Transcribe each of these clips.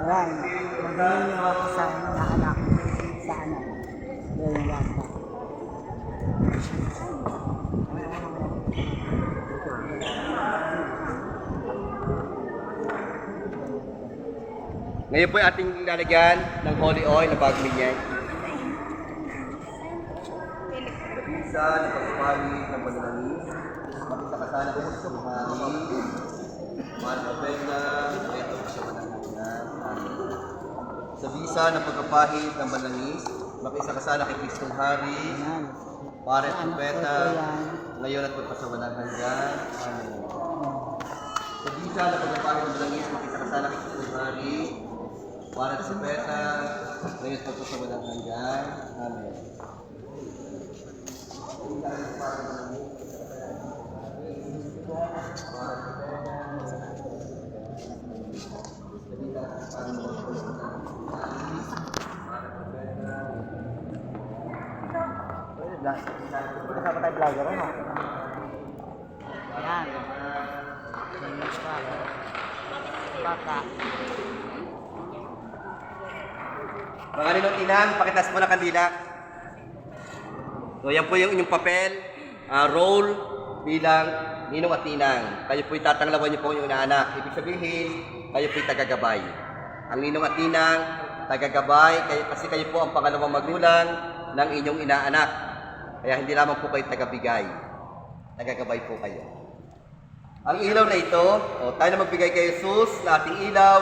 Yan. Magaling yung ako sa anak. Sa anak. Yan yung lasa. Ngayon po ay ating lalagyan ng holy oil na bagong linyay. Isa na pagpapali ng panalangin. Makita ka sana kung gusto kumali. Mahal na benda, ito siya mananangin. Sa bisa ng pagkapahid ng balangis, makisa ka sana kay Kristong Hari, Pare at Propeta, ngayon at magpasawalang hanggan. Amen. Sa bisa ng pagkapahid ng balangis, makisa ka sana kay Kristong Hari, Pare at Propeta, ngayon at magpasawalang hanggan. Amen. Kasama tayo vlogger, ano? Ayan. Baka. Mga ninong inang, pakitas mo na kandila. So yan po yung inyong papel, roll bilang ninong at ninang. Kayo po'y tatanglawan niyo po yung inaanak. Ibig sabihin, kayo po'y tagagabay. Ang ninong at ninang, tagagabay, kasi kayo po ang pangalawang magulang ng inyong inaanak. Kaya hindi lamang po kayo tagabigay. Tagagabay po kayo. Ang ilaw na ito, tayo na magbigay kay Jesus na ating ilaw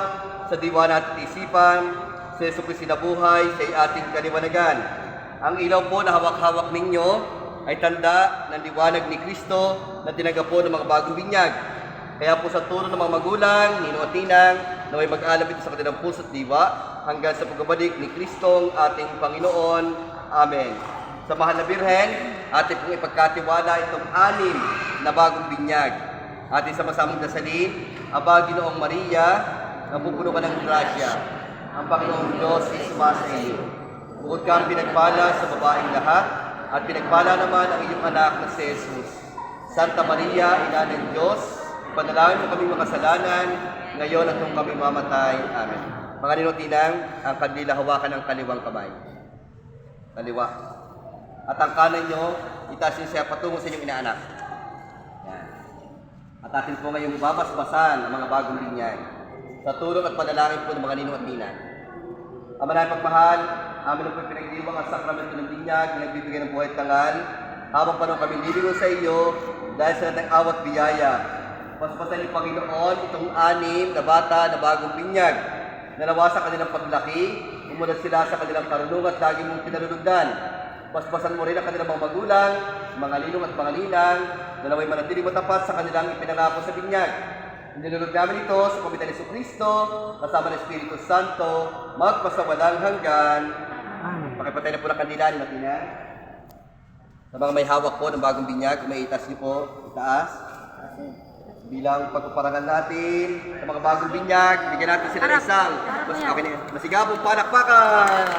sa diwa natin isipan, sa Yesu Cristo na buhay, sa ating kaliwanagan. Ang ilaw po na hawak-hawak ninyo ay tanda ng liwanag ni Kristo na tinanggap po ng mga bagong binyag. Kaya po sa turo ng mga magulang, ninong at ninang, na may mag-alab ito sa kanilang puso at diwa hanggang sa pagbabalik ni Kristong ating Panginoon. Amen. Sa mahal na Birhen, ating pong ipagkatiwala itong 6 na bagong binyag. Ating sama-samang dasalin, Aba, Ginoong Maria, napupuno ka ng grasya. Ang Panginoong Diyos ay sumasa iyo. Bukod kang pinagpala sa babaeng lahat, at pinagpala naman ang iyong anak na si Jesus. Santa Maria, Ina ng Diyos, panalangin mo kaming makasalanan, ngayon at kung kami mamatay. Amen. Mga ninutinang, ang kandila hawakan ng kaliwang kamay. Kaliwa. At ang kanan nyo, itaas nyo siya patungo sa inyong inaanak. Yan. At atin po ngayong babasbasan ang mga bagong linyay. Sa tulong at panalangin po ng mga ninong at ninang. Ama na pagmahal, amin ang pinagdiwang ang sakramento ng binyag na nagbibigay ng buhay at tangal. Habang pa nung kami lilingon sa iyo, dahil sa natang awat biyaya, paspasan ni Panginoon itong 6 na bata na bagong binyag. Nanawa sa kanilang paglaki, umunod sila sa kanilang karunungan at lagi mong pinalulugdan. Paspasan mo rin ang kanilang mga magulang, mga ninong at mga ninang, na naway manatiling matapat sa kanilang ipinangako sa binyag. Nilulog namin ito sa pamitan ni Jesucristo, kasama ng Espiritu Santo, magpasawalang hanggan. Pakipatay na po ng kandila ni Matina. Sa mga may hawak po ng bagong binyag, may itas niyo po, itaas. Bilang pagpaparangan natin sa mga bagong binyag, bigyan natin sila ng isang masigabong palakpakan.